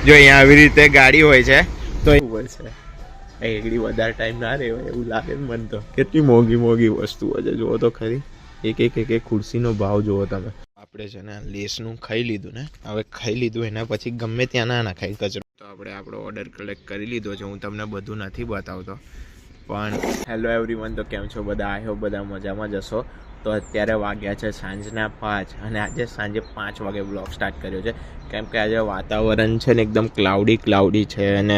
જો અહીંયા આવી રીતે ગાડી હોય છે તો એવું છે એકડી વધારે ટાઈમ ના રહે એવું લાગે ને મને તો. કેટલી મોંઘી મોંઘી વસ્તુઓ છે જુઓ તો ખરી. એક ખુરશીનો ભાવ જુઓ તમે. આપણે છે ને લેસનું ખાઈ લીધું ને, હવે ખાઈ લીધું એના પછી ગમે ત્યાં ના ખાઈ કચરો. તો આપણે આપણો ઓર્ડર કલેક્ટ કરી લીધો છે. હું તમને બધું નથી બતાવતો પણ હેલો એવરીવન, તો કેમ છો બધા? આઈ હોપ બધા મજામાં જશો. તો અત્યારે વાગ્યા છે સાંજના 5 અને આજે સાંજે 5 વાગે બ્લોગ સ્ટાર્ટ કર્યો છે કેમ કે આજે વાતાવરણ છે ને એકદમ ક્લાઉડી છે અને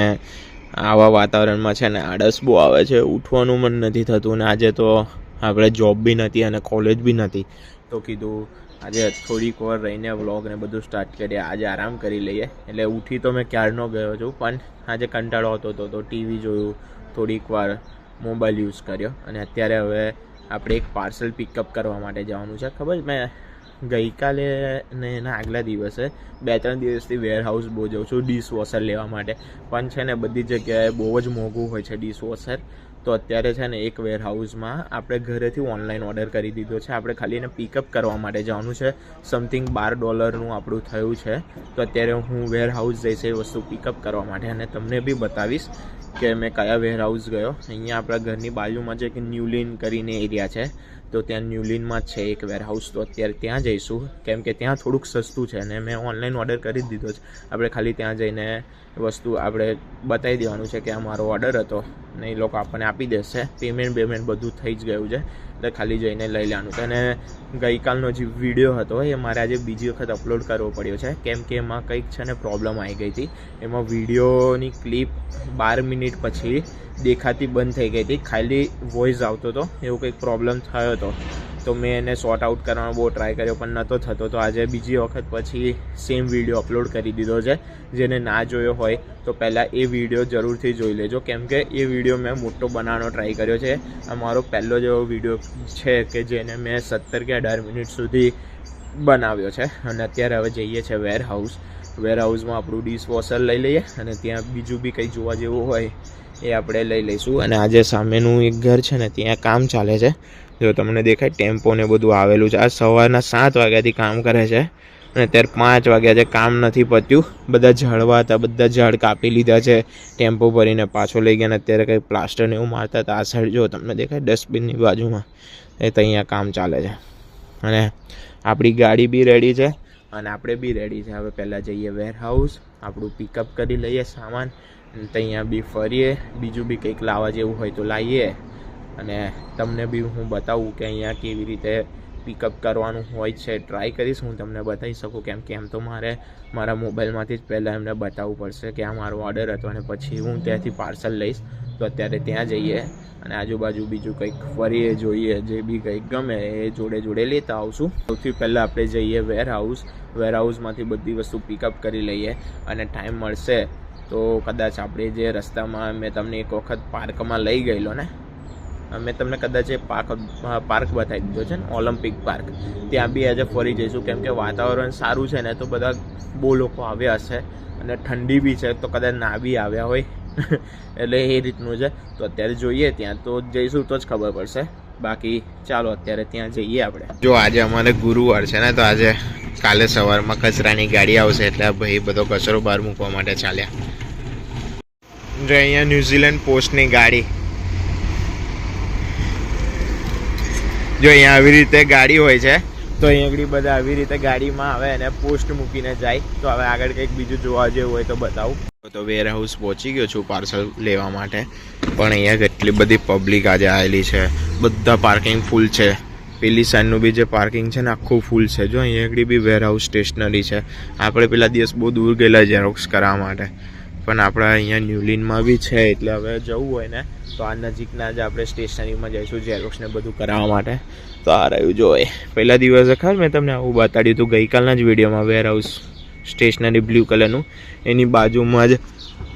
આવા વાતાવરણમાં છે ને આળસ બહુ આવે છે, ઉઠવાનું મન નથી થતું. ને આજે તો આપણે જોબ બી નથી અને કોલેજ બી નથી, તો કીધું આજે થોડીક વાર રહીને વ્લોગ ને બધું સ્ટાર્ટ કરીએ. આજે આરામ કરી લઈએ. એટલે ઉઠી તો મેં ક્યારનો ગયો છું પણ આજે કંટાળો આવતો હતો તો ટીવી જોયું, થોડીક વાર મોબાઈલ યુઝ કર્યો અને અત્યારે હવે આપણે એક પાર્સલ પિકઅપ કરવા માટે જવાનું છે. ખબર મેં ગઈકાલે ને એના આગલા દિવસે 2-3 દિવસથી વેરહાઉસ બહુ જાઉં છું ડિશવોશર લેવા માટે, પણ છે ને બધી જગ્યાએ બહુ જ મોંઘું હોય છે ડિશવોશર. તો અત્યારે છે ને એક વેરહાઉસમાં આપણે ઘરેથી ઓનલાઈન ઓર્ડર કરી દીધો છે. આપણે ખાલી એને પિકઅપ કરવા માટે જવાનું છે. સમથિંગ $12 આપણું થયું છે. તો અત્યારે હું વેરહાઉસ જઈશ એ વસ્તુ પિકઅપ કરવા માટે અને તમને બી બતાવીશ કે મેં કયા વેરહાઉસ ગયો. અહીંયા આપણા ઘરની બાજુમાં જે કે ન્યુલિન કરીને એરિયા છે, તો ત્યાં ન્યુલિનમાં જ છે એક વેરહાઉસ. તો અત્યારે ત્યાં જઈશું કેમ કે ત્યાં થોડુંક સસ્તું છે અને મેં ઓનલાઈન ઓર્ડર કરી દીધો છે. આપણે ખાલી ત્યાં જઈને વસ્તુ આપણે બતાવી દેવાનું છે કે આ મારો ઓર્ડર હતો ને એ લોકો આપણને આપી દેશે. પેમેન્ટ બધું થઈ જ ગયું છે, એટલે ખાલી જઈને લઈ લેવાનું છે. અને ગઈકાલનો જે વિડીયો હતો એ મારે આજે બીજી વખત અપલોડ કરવો પડ્યો છે કેમ કે એમાં કંઈક છે ને પ્રોબ્લેમ આવી ગઈ હતી. એમાં વિડીયોની ક્લિપ 12 મિનિટ પછી દેખાતી બંધ થઈ ગઈ હતી, ખાલી વોઇસ આવતો હતો, એવું કંઈક પ્રોબ્લેમ થયો હતો. તો મેં એને સોર્ટ આઉટ કરવાનો બહુ ટ્રાય કર્યો પણ નહોતો થતો. તો આજે બીજી વખત પછી સેમ વિડીયો અપલોડ કરી દીધો છે. જેને ના જોયો હોય તો પહેલાં એ વિડીયો જરૂરથી જોઈ લેજો કેમ કે એ વિડીયો મેં મોટો બનાવવાનો ટ્રાય કર્યો છે. આ મારો પહેલો જ એવો વિડીયો છે કે જેને મેં 17 કે 18 મિનિટ સુધી બનાવ્યો છે. અને અત્યારે હવે જઈએ છીએ વેરહાઉસમાં આપણું ડિશવોશર લઈ લઈએ અને ત્યાં બીજું બી કંઈ જોવા જેવું હોય એ આપણે લઈ લઈશું. અને આજે સામેનું એક ઘર છે ને ત્યાં કામ ચાલે છે, જો તમને દેખાય ટેમ્પો ને બધું આવેલું છે. આ સવારના 7 વાગ્યાથી કામ કરે છે અને અત્યારે 5 વાગ્યા છે, કામ નથી પત્યું. બધા ઝાડવા હતા, બધા ઝાડ કાપી લીધા છે, ટેમ્પો ભરીને પાછો લઈ ગયા. ને અત્યારે કંઈ પ્લાસ્ટર ને એવું મારતા હતા. આ સાઈડ જો તમને દેખાય ડસ્ટબિનની બાજુમાં એ તો અહીંયા કામ ચાલે છે. અને આપણી ગાડી બી રેડી છે અને આપણે બી રેડી છે. હવે પહેલાં જઈએ વેરહાઉસ, આપણું પિકઅપ કરી લઈએ સામાન, ત્યાં બી ફરીએ, બીજું બી કંઈક લાવવા જેવું હોય તો લાવીએ અને તમને બી હું બતાવું કે અહીંયા કેવી રીતે પિકઅપ કરવાનું હોય છે. ટ્રાય કરીશ હું તમને બતાવી શકું કેમ કે એમ તો મારે મારા મોબાઈલમાંથી જ પહેલાં એમને બતાવવું પડશે કે આ મારો ઓર્ડર હતો અને પછી હું ત્યાંથી પાર્સલ લઈશ. તો અત્યારે ત્યાં જઈએ અને આજુબાજુ બીજું કંઈક ફરીએ, જોઈએ, જે બી કંઈક ગમે એ જોડે લેતા આવશું. સૌથી પહેલાં આપણે જઈએ વેરહાઉસમાંથી બધી વસ્તુ પિકઅપ કરી લઈએ અને ટાઈમ મળશે તો કદાચ આપણે જે રસ્તામાં મેં તમને એક વખત પાર્કમાં લઈ ગયેલો ને, મેં તમને કદાચ એ પાર્ક બતાવી દીધો છે ને, ઓલિમ્પિક પાર્ક, ત્યાં બી આજે ફરી જઈશું કેમ કે વાતાવરણ સારું છે ને તો બધા બહુ લોકો આવ્યા હશે અને ઠંડી બી છે તો કદાચ ના બી આવ્યા હોય એટલે એ રીતનું છે. તો અત્યારે જોઈએ, ત્યાં તો જઈશું તો જ ખબર પડશે. બાકી ચાલો અત્યારે ત્યાં જઈએ આપણે. જો આજે અમારે ગુરુવાર છે ને, તો આજે કાલે સવારમાં કચરાની ગાડી આવશે એટલે ભાઈ બધો કચરો બહાર મૂકવા માટે ચાલ્યા. જો અહીંયા ન્યુઝીલેન્ડ પોસ્ટની ગાડી, જો અહીંયા આવી રીતે ગાડી હોય છે તો અહીંયા આગળ બધા આવી રીતે ગાડીમાં આવે અને પોસ્ટ મૂકીને જાય. તો હવે આગળ કંઈક બીજું જોવા જેવું હોય તો બતાવું. તો વેરહાઉસ પહોંચી ગયો છું પાર્સલ લેવા માટે, પણ અહીંયા કેટલી બધી પબ્લિક આજે આવેલી છે, બધા પાર્કિંગ ફૂલ છે. પેલી સાઈડનું બી જે પાર્કિંગ છે ને આખું ફૂલ છે. જો અહીંયા આગળ બી વેરહાઉસ સ્ટેશનરી છે. આપણે પેલા દિવસ બહુ દૂર ગયેલા ઝેરોક્સ કરવા માટે, પણ આપણા અહીંયા ન્યુલિનમાં બી છે. એટલે હવે જવું હોય ને તો આ નજીકના જ આપણે સ્ટેશનરીમાં જઈશું ઝેરોક્સ ને બધું કરાવવા માટે. તો આ રહ્યું જોઈએ, પહેલા દિવસે ખબર મેં તમને આવું બતાડ્યું હતું ગઈકાલના જ વિડીયોમાં. વેરહાઉસ સ્ટેશનરી બ્લુ કલરનું, એની બાજુમાં જ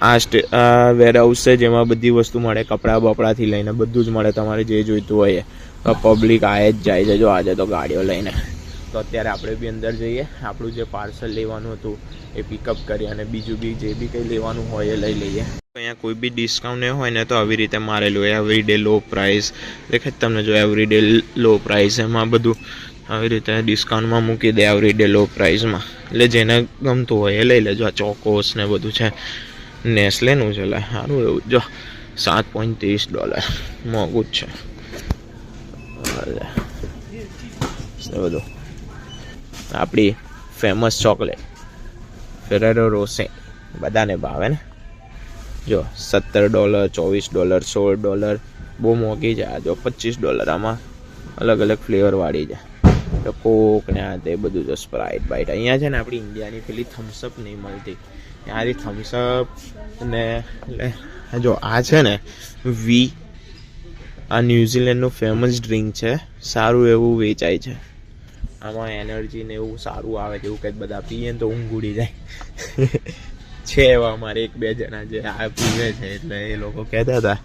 આ વેરહાઉસ છે જેમાં બધી વસ્તુ મળે, કપડાં બપડાથી લઈને બધું જ મળે, તમારે જે જોઈતું હોય. પબ્લિક આયે જ જાય છે જો આજે તો ગાડીઓ લઈને. તો અત્યારે આપણે બી અંદર જઈએ, આપણું જે પાર્સલ લેવાનું હતું એ પિકઅપ કરીએ અને બીજું બી જે બી કંઈ લેવાનું હોય એ લઈ લઈએ. અહીંયા કોઈ બી ડિસ્કાઉન્ટ એ હોય ને તો આવી રીતે મારેલું હોય એવરી ડે લો પ્રાઇસ દેખાય તમને જો એવરી ડે લો પ્રાઇસ એમાં બધું આવી રીતે ડિસ્કાઉન્ટમાં મૂકી દે એવરી ડે લો પ્રાઇસમાં એટલે જેને ગમતું હોય એ લઈ લેજો આ ચોકોસ ને બધું છે નેસ્લેનું છે એટલે સારું એવું જો $7.30 મોંઘું જ છે બધું આપણી ફેમસ ચોકલેટ ફેરેરો રોસેર બધાને ભાવે ને જો $17 $24 $16 બહુ મોંઘી છે આ જો $25 આમાં અલગ અલગ ફ્લેવરવાળી છે તો કોક ને આ તે બધું જો સ્પ્રાઇટ બાઇટ અહીંયા છે ને આપણી ઇન્ડિયાની પેલી થમ્સઅપ નહીં મળતી યારી થમ્સઅપ ને એટલે જો આ છે ને આ ન્યૂઝીલેન્ડનું ફેમસ ડ્રિંક છે સારું એવું વેચાય છે આમાં એનર્જી ને એવું સારું આવે છે એવું કંઈક બધા પીએ ને તો ઊંઘ ઉડી જાય છે એવા અમારે 1-2 જણા જે આ પીવે છે એટલે એ લોકો કહેતા હતા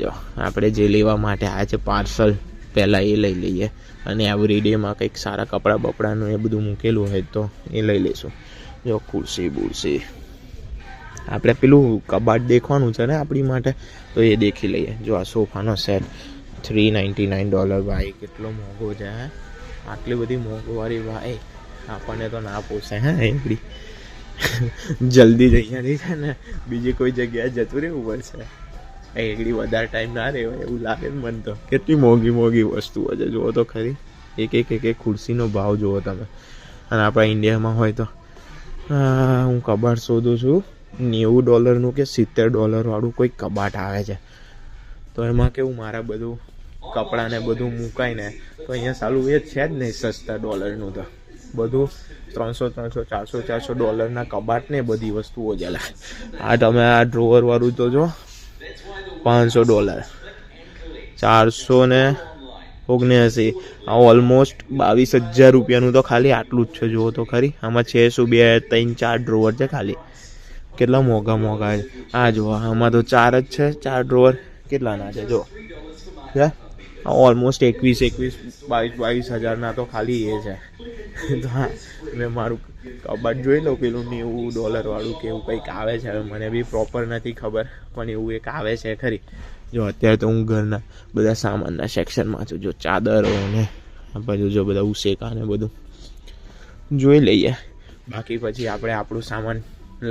જો આપણે જે લેવા માટે આ છે પાર્સલ પહેલાં એ લઈ લઈએ અને એવરી ડેમાં કંઈક સારા કપડાં બપડાનું એ બધું મૂકેલું હોય તો એ લઈ લઈશું જો ખુરશી બુરશી આપણે પેલું કબાટ દેખવાનું છે ને આપણી માટે તો એ દેખી લઈએ જો આ સોફાનો સેટ $399 ભાઈ કેટલો મોંઘો છે હે આટલી બધી મોંઘવારી ભાઈ આપણને તો ના પોસાય હે એકડી જલ્દી જ અહીંયાથી છે ને બીજી કોઈ જગ્યાએ જતું રહેવું પડશે એકડી વધારે ટાઈમ ના રહેવાય એવું લાગે ને મને તો કેટલી મોંઘી વસ્તુઓ છે જુઓ તો ખરી એક ખુરશીનો ભાવ જુઓ તમે અને આપણા ઇન્ડિયામાં હોય તો હું કબાટ શોધું છું $90 કે $70 વાળું કોઈ કબાટ આવે છે તો એમાં કેવું મારા બધું કપડાં ને બધું મુકાય ને તો અહીંયા સાલું એ છે જ નહીં સસ્તા ડોલરનું તો બધું $300 $400 કબાટ ને બધી વસ્તુઓ ચાલે આ તમે આ ડ્રોવર વાળું તો જો $500 479 આ ઓલમોસ્ટ $22,000 તો ખાલી આટલું જ છે જુઓ તો ખરી આમાં 6 2 3 4 ડ્રોવર છે ખાલી કેટલા મોંઘા છે આ જુઓ આમાં તો 4 જ છે 4 ડ્રોવર કેટલાના છે જો ઓલમોસ્ટ 22,000 તો ખાલી એ છે તો હા મેં મારું કબાટ જોઈ લો પેલું $90 વાળું કે એવું કંઈક આવે છે હવે મને બી પ્રોપર નથી ખબર પણ એવું એક આવે છે ખરી જો અત્યારે તો હું ઘરના બધા સામાનના સેક્શનમાં છું જો ચાદરો ને બધું જો બધા ઉસેકા ને બધું જોઈ લઈએ બાકી પછી આપણે આપણું સામાન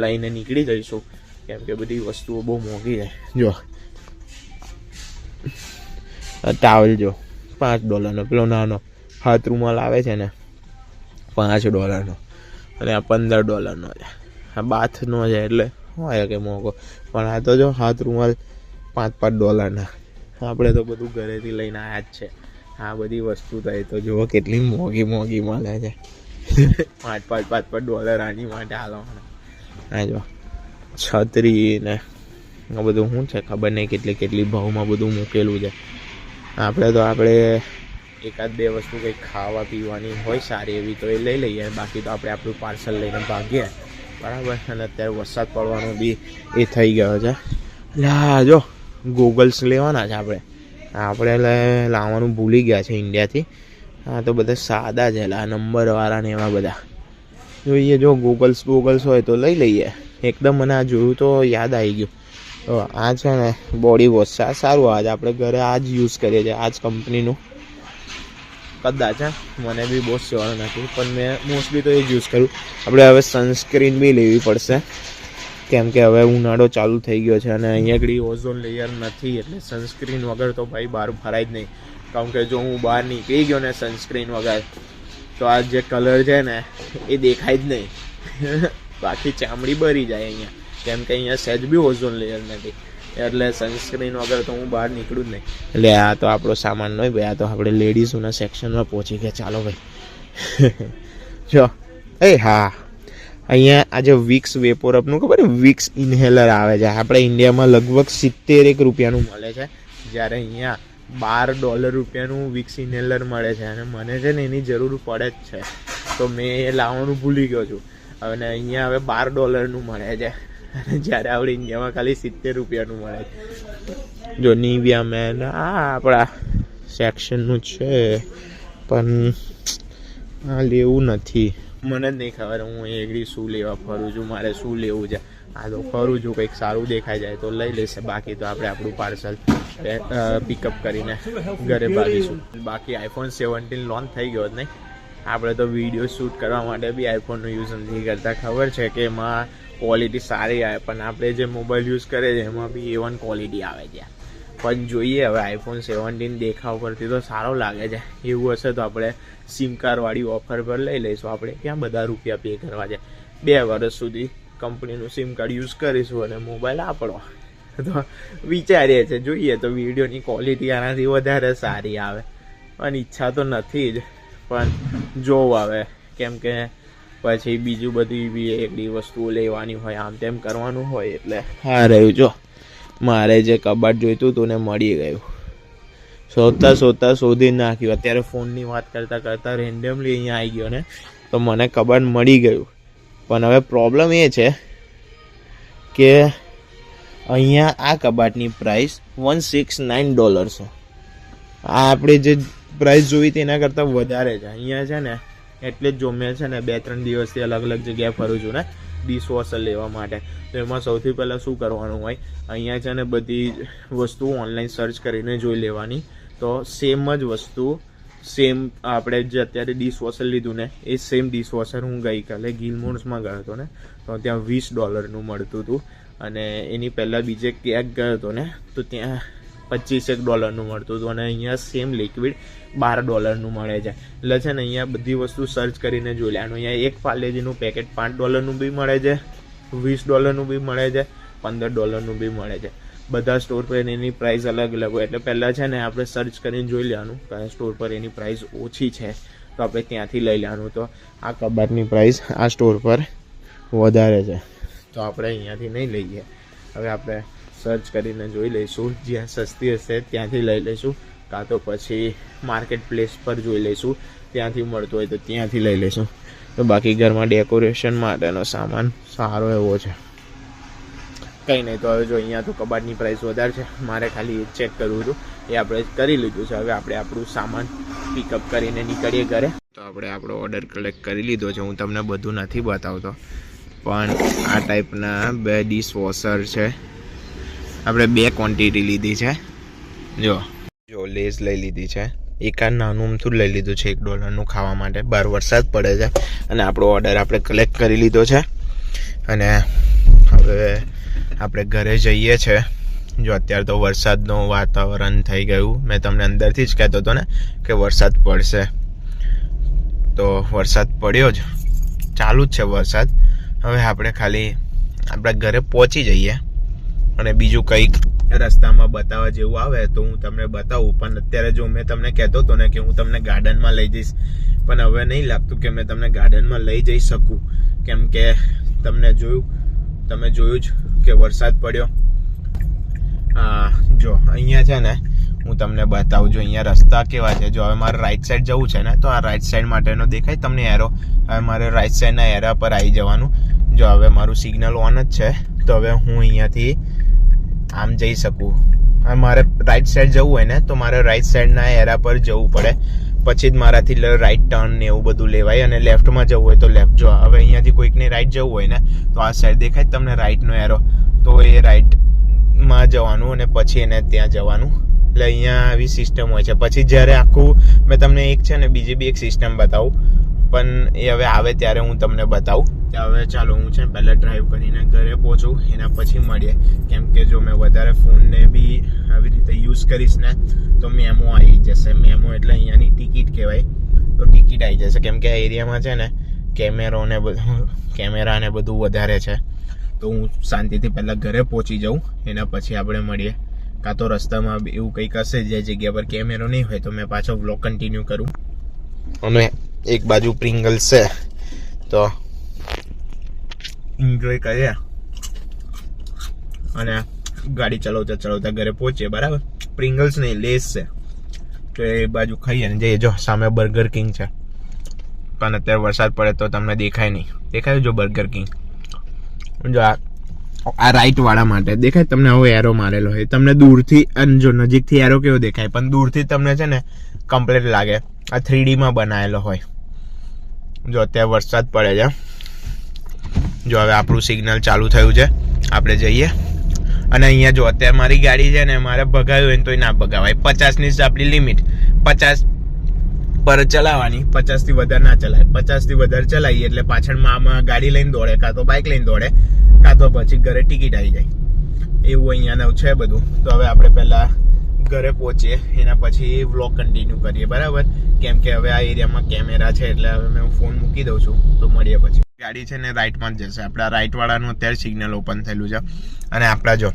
લઈને નીકળી જઈશું કેમ કે બધી વસ્તુઓ બહુ મોંઘી છે જો ટાવલ જો $5 પેલો નાનો હાથ રૂમાલ આવે છે ને $5 અને આ $15 છે આ બાથનો છે એટલે હોય કે મોંઘો પણ આ તો જો હાથ રૂમાલ $5 આપણે તો બધું ઘરેથી લઈને આવ્યા જ છે આ બધી વસ્તુ તો એ તો જુઓ કેટલી મોંઘી મળે છે $5 આની માટે હાલવાના હા જો છત્રી ને આ બધું શું છે ખબર નહીં કેટલી ભાવમાં બધું મૂકેલું છે આપણે એકાદ બે વસ્તુ કંઈક ખાવા પીવાની હોય સારી એવી તો એ લઈ લઈએ બાકી તો આપણે આપણું પાર્સલ લઈને ભાગીએ બરાબર અને અત્યારે વરસાદ પડવાનો બી એ થઈ ગયો છે એટલે જો ગોગલ્સ લેવાના છે આપણે લાવવાનું ભૂલી ગયા છે ઇન્ડિયાથી હા તો બધા સાદા છે આ નંબરવાળા ને એવા બધા જોઈએ જો ગોગલ્સ હોય તો લઈ લઈએ એકદમ મને આ જોયું તો યાદ આવી ગયું તો આ છે ને બોડી વોશ છે આ સારું આવે છે આપણે ઘરે આ જ યુઝ કરીએ છીએ આ જ કંપનીનું કદાચ મને બી બહુ શ્યોર નથી પણ મેં મોસ્ટલી તો એ જ યુઝ કરું આપણે હવે સનસ્ક્રીન બી લેવી પડશે કેમ કે હવે ઉનાળો ચાલુ થઈ ગયો છે અને અહીંયા આગળ ઓઝોન લેયર નથી એટલે સનસ્ક્રીન વગર તો ભાઈ બહાર ફરાય જ નહીં કારણ કે જો હું બહાર નીકળી ગયો ને સનસ્ક્રીન વગર તો આ જે કલર છે ને એ દેખાય જ નહીં બાકી ચામડી બળી જાય અહીંયા કેમ કે અહીંયા સહેજ બી ઓઝોન લેયર નથી એટલે સનસ્ક્રીન વગર તો હું બહાર નીકળું જ નહીં એટલે આ તો આપણો સામાન નહીં ભાઈ આ તો આપણે લેડીઝોના સેક્શનમાં પહોંચી ગયા ચાલો ભાઈ જો હા અહીંયા આજે વિક્સ વેપોરઅપનું ખબર વિક્સ ઇન્હેલર આવે છે આપણે ઇન્ડિયામાં લગભગ 70 રૂપિયાનું મળે છે જ્યારે અહીંયા $12 વિક્સ ઇન્હેલર મળે છે અને મને છે ને એની જરૂર પડે જ છે તો મેં એ લાવવાનું ભૂલી ગયો છું અને અહીંયા હવે $12 મળે છે અને જ્યારે આપણે ઇન્ડિયામાં ખાલી 70 રૂપિયાનું મળે છે જો નિવિયા મેન આ આપણા સેક્શનનું છે પણ આ લેવું નથી મને જ નહીં ખબર હું એગડી શું લેવા ફરું છું, મારે શું લેવું છે. આ તો ફરું છું, કંઈક સારું દેખાઈ જાય તો લઈ લેશે, બાકી તો આપણે આપણું પાર્સલ પિકઅપ કરીને ઘરે ભાગીશું. બાકી આઈફોન 17 લોન્ચ થઈ ગયો જ નહીં. આપણે તો વિડીયો શૂટ કરવા માટે બી આઈફોનનો યુઝ નથી કરતા. ખબર છે કે એમાં ક્વોલિટી સારી આવે, પણ આપણે જે મોબાઈલ યુઝ કરે છે એમાં બી A1 ક્વોલિટી આવે છે. પણ જોઈએ હવે આઈફોન 17 દેખાવ પરથી તો સારો લાગે છે. એવું હશે તો આપણે સિમ કાર્ડવાળી ઓફર પર લઈ લઈશું. આપણે ક્યાં બધા રૂપિયા પે કરવા છે. 2 વર્ષ સુધી કંપનીનું સિમ કાર્ડ યુઝ કરીશું અને મોબાઈલ આપણો. તો વિચારીએ છીએ, જોઈએ તો વિડીયોની ક્વોલિટી આનાથી વધારે સારી આવે. પણ ઈચ્છા તો નથી જ, પણ જોવું આવે, કેમ કે પછી બીજું બધી બી એકડી વસ્તુઓ લેવાની હોય, આમ તેમ કરવાનું હોય. એટલે હા રહ્યું જો મારે જે કબાટ જોઈતું હતું ને મળી ગયું. શોધી નાખ્યું. અત્યારે ફોનની વાત કરતાં રેન્ડમલી અહીંયા આવી ગયો ને, તો મને કબાટ મળી ગયું. પણ હવે પ્રોબ્લેમ એ છે કે અહીંયા આ કબાટની પ્રાઇસ $169 છે. આ આપણે જે પ્રાઇસ જોઈ તેના કરતાં વધારે છે અહીંયા છે ને. એટલે જ જો મેં છે ને 2-3 દિવસથી અલગ અલગ જગ્યાએ ફરું છું ને ડિશવોશર લેવા માટે. તો એમાં સૌથી પહેલાં શું કરવાનું હોય, અહીંયા છે ને બધી વસ્તુઓ ઓનલાઈન સર્ચ કરીને જોઈ લેવાની. તો સેમ જ વસ્તુ, સેમ આપણે જે અત્યારે ડિશવોશર લીધું ને એ સેમ ડિશવોશર હું ગઈકાલે ગિલમોર્સમાં ગયો હતો ને, તો ત્યાં $20 મળતું હતું. અને એની પહેલાં બીજે ક્યાંક ગયો હતો ને, તો ત્યાં $25 મળતું હતું. અને અહીંયા સેમ લિક્વિડ $12 મળે છે. એટલે છે ને અહીંયા બધી વસ્તુ સર્ચ કરીને જોઈ લેવાનું. અહીંયા એક પાર્લેજીનું પેકેટ $5 બી મળે છે, $20 બી મળે છે, $15 બી મળે છે. બધા સ્ટોર પર એની પ્રાઇસ અલગ અલગ હોય. એટલે પહેલાં છે ને આપણે સર્ચ કરીને જોઈ લેવાનું કયા સ્ટોર પર એની પ્રાઇસ ઓછી છે, તો આપણે ત્યાંથી લઈ લેવાનું. તો આ કબાટની પ્રાઇસ આ સ્ટોર પર વધારે છે, તો આપણે અહીંયાથી નહીં લઈએ. હવે આપણે સર્ચ કરીને જોઈ લઈશું, જ્યાં સસ્તી હશે ત્યાંથી લઈ લઈશું, કાં તો પછી માર્કેટ પ્લેસ પર જોઈ લઈશું, ત્યાંથી મળતું હોય તો ત્યાંથી લઈ લઈશું. તો બાકી ઘરમાં ડેકોરેશન માટેનો સામાન સારો એવો છે. કંઈ નહીં, તો હવે જો અહીંયા તો કબાટની પ્રાઇસ વધારે છે, મારે ખાલી એ ચેક કરવું હતું, એ આપણે કરી લીધું છે. હવે આપણે આપણું સામાન પિકઅપ કરીને નીકળીએ ઘરે. તો આપણે આપણો ઓર્ડર કલેક્ટ કરી લીધો છે. હું તમને બધું નથી બતાવતો, પણ આ ટાઈપના 2 ડિશવોશર છે. આપણે 2 ક્વોન્ટિટી લીધી છે. જો લેઝ લઈ લીધી છે. એક આ નાનું અમથું લઈ લીધું છે $1 ખાવા માટે. બહાર વરસાદ પડે છે અને આપણો ઓર્ડર આપણે કલેક્ટ કરી લીધો છે. અને હવે આપણે ઘરે જઈએ છે. જો અત્યારે તો વરસાદનું વાતાવરણ થઈ ગયું. મેં તમને અંદરથી જ કહેતો હતો ને કે વરસાદ પડશે, તો વરસાદ પડ્યો જ, ચાલુ જ છે વરસાદ. હવે આપણે ખાલી આપણા ઘરે પહોંચી જઈએ અને બીજું કંઈક રસ્તામાં બતાવવા જેવું આવે તો હું તમને બતાવું. પણ અત્યારે જો મેં તમને કહેતો હતો ને કે હું તમને ગાર્ડનમાં લઈ જઈશ, પણ હવે નહીં લાગતું કે મેં તમને ગાર્ડનમાં લઈ જઈ શકું, કેમ કે તમે જોયું જ કે વરસાદ પડ્યો. જો અહીંયા છે ને હું તમને બતાવું. જો અહીંયા રસ્તા કેવા છે. જો હવે મારે રાઈટ સાઈડ જવું છે ને, તો આ રાઈટ સાઈડ માટેનો દેખાય તમને એરો. હવે મારે રાઈટ સાઈડના એરા પર આવી જવાનું. જો હવે મારું સિગ્નલ ઓન જ છે, તો હવે હું અહીંયાથી આમ જઈ શકું. હવે મારે રાઈટ સાઈડ જવું હોય ને તો મારે રાઈટ સાઈડના એરા પર જવું પડે, પછી જ મારાથી રાઈટ ટર્ન ને એવું બધું લેવાય. અને લેફ્ટમાં જવું હોય તો લેફ્ટ. જો હવે અહીંયાથી કોઈકને રાઈટ જવું હોય ને તો આ સાઈડ દેખાય તમને રાઈટનો એરો, તો એ રાઈટમાં જવાનું અને પછી એને ત્યાં જવાનું. એટલે અહીંયા આવી સિસ્ટમ હોય છે. પછી જ્યારે આખું મેં તમને એક છે ને બીજી બી એક સિસ્ટમ બતાવું, પણ એ હવે આવે ત્યારે હું તમને બતાવું. હવે ચાલો હું છે ને પહેલાં ડ્રાઈવ કરીને ઘરે પહોંચું, એના પછી મળીએ. કેમ કે જો મેં વધારે ફોનને બી આવી રીતે યુઝ કરીશ ને તો મેમો આવી જશે. મેમો એટલે અહીંયાની ટિકિટ કહેવાય, તો ટિકિટ આવી જશે. કેમ કે આ એરિયામાં છે ને કેમેરા ને બધું વધારે છે. તો હું શાંતિથી પહેલાં ઘરે પહોંચી જાઉં, એના પછી આપણે મળીએ. કાં તો રસ્તામાં એવું કંઈક હશે જે જગ્યા પર કેમેરો નહીં હોય તો મેં પાછો વ્લોગ કન્ટિન્યુ કરું. અને એક બાજુ પ્રિંગલ્સ છે તો એન્જોય કરીએ અને ગાડી ચલાવતા ઘરે પહોંચીએ. બરાબર, પ્રિંગલ્સ નહીં લેસ છે, તો એ બાજુ ખાઈએ ને જઈએ. જો સામે બર્ગર કિંગ છે, પણ અત્યારે વરસાદ પડે તો તમને દેખાય નહીં. દેખાય જો બર્ગર કિંગ. જો આ રાઈટ વાળા માટે દેખાય તમને, હવે એરો મારેલો હોય તમને દૂરથી. અને જો નજીકથી એરો કેવો દેખાય, પણ દૂરથી તમને છે ને કમ્પ્લીટ લાગે આ 3D માં બનાવેલો હોય. જો અત્યારે વરસાદ પડે છે. જો હવે આપણું સિગ્નલ ચાલુ થયું છે, આપણે જઈએ. અને અહીંયા જો અત્યારે મારી ગાડી છે ને, મારે ભગાવ્યું હોય ને તોય ના ભગાવાય. 50ની જ આપણી લિમિટ, 50 પર ચલાવવાની, 50થી વધારે ના ચલાય. 50થી વધારે ચલાવીએ એટલે પાછળમાં આમાં ગાડી લઈને દોડે, કાં તો બાઇક લઈને દોડે, કાં તો પછી ઘરે ટિકિટ આવી જાય. એવું અહીંયાનું છે બધું. તો હવે આપણે પહેલાં ઘરે પહોંચીએ, એના પછી વ્લોગ કન્ટિન્યુ કરીએ, બરાબર? કેમ કે હવે આ એરિયામાં કેમેરા છે એટલે હવે મેં ફોન મૂકી દઉં છું. તો મળીએ પછી. ગાડી છે ને રાઈટમાં જ જશે. આપણા રાઈટવાળાનું અત્યારે સિગ્નલ ઓપન થયેલું છે. અને આપણા જો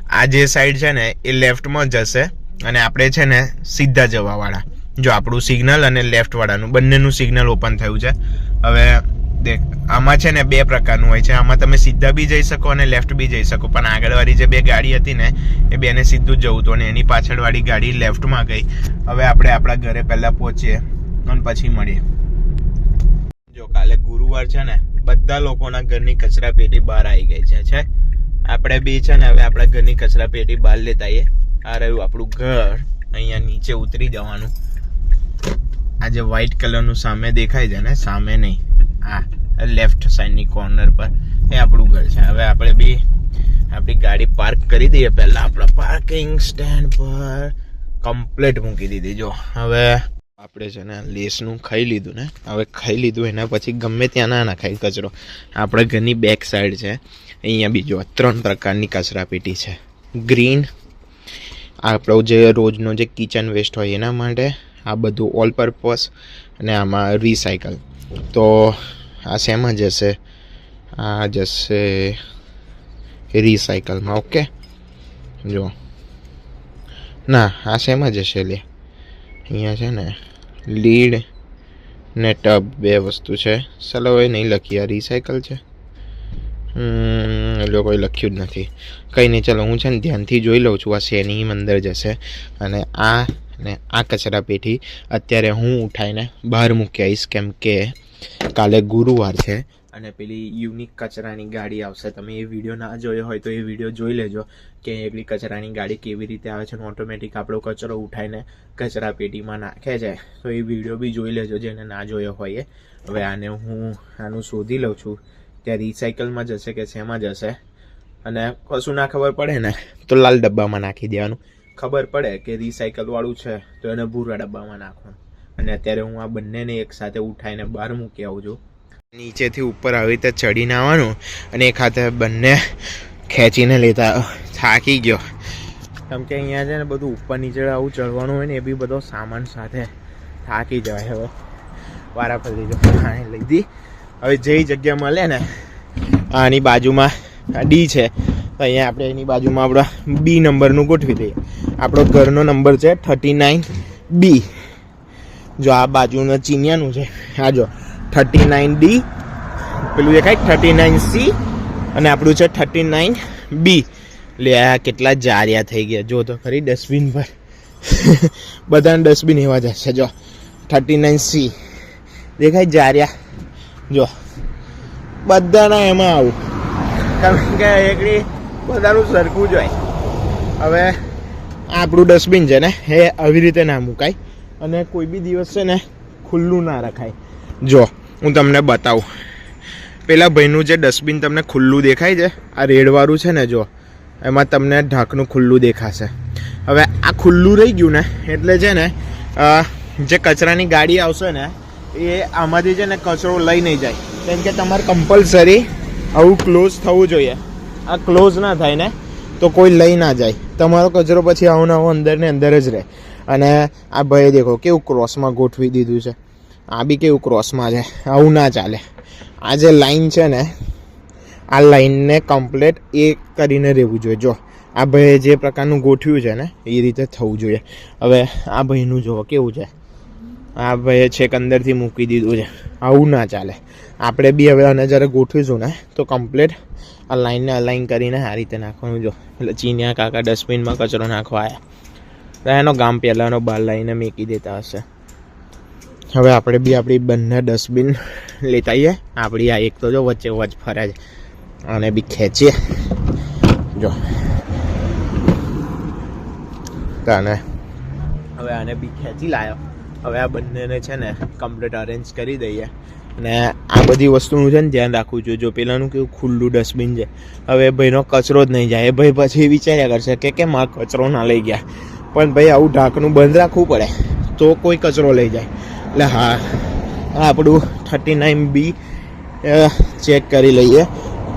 આ જે સાઈડ છે ને એ લેફ્ટમાં જશે, અને આપણે છે ને સીધા જવાવાળા. જો આપણું સિગ્નલ અને લેફ્ટવાળાનું બંનેનું સિગ્નલ ઓપન થયું છે. હવે દેખ, આમાં છે ને 2 પ્રકારનું હોય છે. આમાં તમે સીધા બી જઈ શકો અને લેફ્ટ બી જઈ શકો. પણ આગળવાળી જે 2 ગાડી હતી ને એ બેને સીધું જ જવું હતું, અને એની પાછળવાળી ગાડી લેફ્ટમાં ગઈ. હવે આપણે આપણા ઘરે પહેલાં પહોંચીએ અને પછી મળીએ. જો કાલે ગુરુવાર છે ને, બધા લોકોના ઘરની કચરા પેટી બહાર આવી ગઈ છે. આપણે બી છે ને હવે આપણા ઘરની કચરા પેટી બહાર લેતા આવીએ. આ રહ્યું આપણું ઘર. અહીંયા નીચે ઉતરી જવાનું. આ જે વ્હાઈટ કલરનું સામે દેખાય છે ને, સામે નહીં, આ લેફ્ટ સાઈડની કોર્નર પર, એ આપણું ઘર છે. હવે આપણે બી આપણી ગાડી પાર્ક કરી દઈએ પહેલાં આપણા પાર્કિંગ સ્ટેન્ડ પર. કમ્પ્લીટ મૂકી દીધી. જો હવે આપણે છે ને લેસનું ખાઈ લીધું ને, હવે ખાઈ લીધું એના પછી ગમે ત્યાં ના નાખાય કચરો. આપણા ઘરની બેક સાઈડ છે, અહીંયા બીજો 3 પ્રકારની કચરા પેટી છે. ગ્રીન આપણો જે રોજનો જે કિચન વેસ્ટ હોય એના માટે, આ બધું ઓલ પર્પઝ, અને આમાં રિસાયકલ. તો આ શેમાં જશે? આ જશે રિસાયકલમાં. ઓકે, જો ના, આ શેમાં જશે? લે, અહીંયા છે ને લીડ ને ટબ 2 વસ્તુ છે. ચલો હવે નહીં લખી, આ રિસાયકલ છે. જો કોઈ લખ્યું જ નથી. કંઈ નહીં, ચલો હું છે ને ધ્યાનથી જોઈ લઉં છું આ શેની અંદર જશે. અને આ કચરા પેટી અત્યારે હું ઉઠાઈને બહાર મૂકી આવીશ, કેમ કે કાલે ગુરુવાર છે. અને પેલી યુનિક કચરાની ગાડી આવશે. તમે એ વિડીયો ના જોયો હોય તો એ વિડીયો જોઈ લેજો કે એટલી કચરાની ગાડી કેવી રીતે આવે છે, અને ઓટોમેટિક આપણો કચરો ઉઠાઈને કચરા પેટીમાં નાખે છે. તો એ વિડીયો બી જોઈ લેજો જેને ના જોયો હોય એ. હવે આનું શોધી લઉં છું, ત્યાં રિસાયકલમાં જશે કે શેમાં જશે. અને કશું ના ખબર પડે ને તો લાલ ડબ્બામાં નાખી દેવાનું. ખબર પડે કે રિસાયકલવાળું છે તો એને ભૂરા ડબ્બામાં નાખવાનું. અને અત્યારે હું આ બંનેને એકસાથે ઉઠાઈને બહાર મૂકી આવું છું. નીચેથી ઉપર આવી રીતે ચડીને આવવાનું, અને એક હાથે બંને ખેંચીને લેતા. થાકી ગયો, કેમ કે અહીંયા છે ને બધું ઉપર નીચે આવું ચડવાનું હોય ને, એ બી બધો સામાન સાથે થાકી જવાય. હવે વારા ફરી જો પાણી લીધી. હવે જે જગ્યા મળે ને, આની બાજુમાં આ ડી છે, તો અહીંયા આપણે એની બાજુમાં આપણા બી નંબરનું ગોઠવી દઈએ. આપણો ઘરનો નંબર છે 39B. જો આ બાજુનો ચીનિયાનું છે, આ જો 39D, પેલું દેખાય 39C, અને આપણું છે 39B. લે, આ કેટલા જારિયા થઈ ગયા. જો તો ખરી ડસ્ટબિન પર બધાને ડસ્ટબિન એવા જ છે. જો 39C દેખાય જારિયા. જો બધાના એમાં આવું, કારણ કે એકડી બધાનું સરખું જ હોય. હવે આપણું ડસ્ટબિન છે ને એ આવી રીતે ના મુકાય, અને કોઈ બી દિવસ છે ને ખુલ્લું ના રખાય. જો હું તમને બતાવું, પેલા ભાઈનું જે ડસ્ટબિન તમને ખુલ્લું દેખાય છે, આ રેડવાળું છે ને, જો એમાં તમને ઢાંકણું ખુલ્લું દેખાશે. હવે આ ખુલ્લું રહી ગયું ને એટલે છે ને જે કચરાની ગાડી આવશે ને એ આમાંથી છે ને કચરો લઈ નહીં જાય, કેમ કે તમારે કમ્પલસરી આવું ક્લોઝ થવું જોઈએ. આ ક્લોઝ ના થાય ને તો કોઈ લઈ ના જાય. તમારો કચરો પછી આવો ને આવો અંદર ને અંદર જ રહે. અને આ ભાઈ દેખો કેવું ક્રોસમાં ગોઠવી દીધું છે, આ બી કેવું ક્રોસમાં છે. આવું ના ચાલે. આ જે લાઈન છે ને, આ લાઈનને કમ્પ્લીટ એ કરીને રહેવું જોઈએ. જો આ ભાઈએ જે પ્રકારનું ગોઠવ્યું છે ને એ રીતે થવું જોઈએ. હવે આ ભાઈનું જુઓ કેવું છે, આ ભાઈએ છેક અંદરથી મૂકી દીધું છે. આવું ના ચાલે. આપણે બી હવે આને જ્યારે ગોઠવીશું ને તો કમ્પ્લીટ આ લાઈનને અલાઈન કરીને આ રીતે નાખવાનું. જો એટલે ચીનિયા કાકા ડસ્ટબિનમાં કચરો નાખવા આવ્યા, એનો ગામ પહેલાંનો બહાર લાવીને મૂકી દેતા હશે. હવે આપણે બી આપણી બંને ડસ્ટબિન લેતા આવીએ. આપણી આ એક તો જો વચ્ચે વચ ફરે છે, આને બી ખેંચીએ. જો તને હવે આને બી ખેંચી લાવ્યો. હવે આ બંનેને છે ને કમ્પ્લીટ અરેન્જ કરી દઈએ. ને આ બધી વસ્તુનું છે ને ધ્યાન રાખવું જોઈએ. જો પેલાનું કેવું ખુલ્લું ડસ્ટબિન છે, હવે ભાઈનો કચરો જ નહીં જાય. એ ભાઈ પછી વિચાર્યા કરશે કે કેમ આ કચરો ના લઈ ગયા, પણ ભાઈ આવું ઢાંકણું બંધ રાખવું પડે તો કોઈ કચરો લઈ જાય. એટલે હા, આપણું 39B ચેક કરી લઈએ,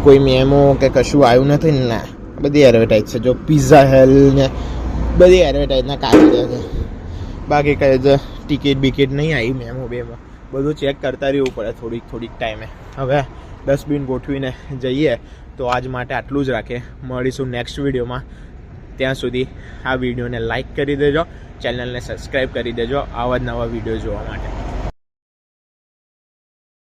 કોઈ મેમો કે કશું આવ્યું નથી ને. ના, બધી એડવર્ટાઈઝ છે. જો પિઝા હેલ ને બધી એડવર્ટાઈઝના કાગળિયા છે, બાકી કઈ જ ટિકિટ બિકિટ નહીં આવી મેમો બેમાં. બધું ચેક કરતા રહેવું પડે થોડીક ટાઈમે. હવે ડસ્ટબિન ગોઠવીને જઈએ. તો આજ માટે આટલું જ રાખીએ. મળીશું નેક્સ્ટ વિડીયોમાં. ત્યાં સુધી આ વિડીયોને લાઈક કરી દેજો, ચેનલને સબસ્ક્રાઈબ કરી દેજો આવા જ નવા વિડીયો જોવા માટે.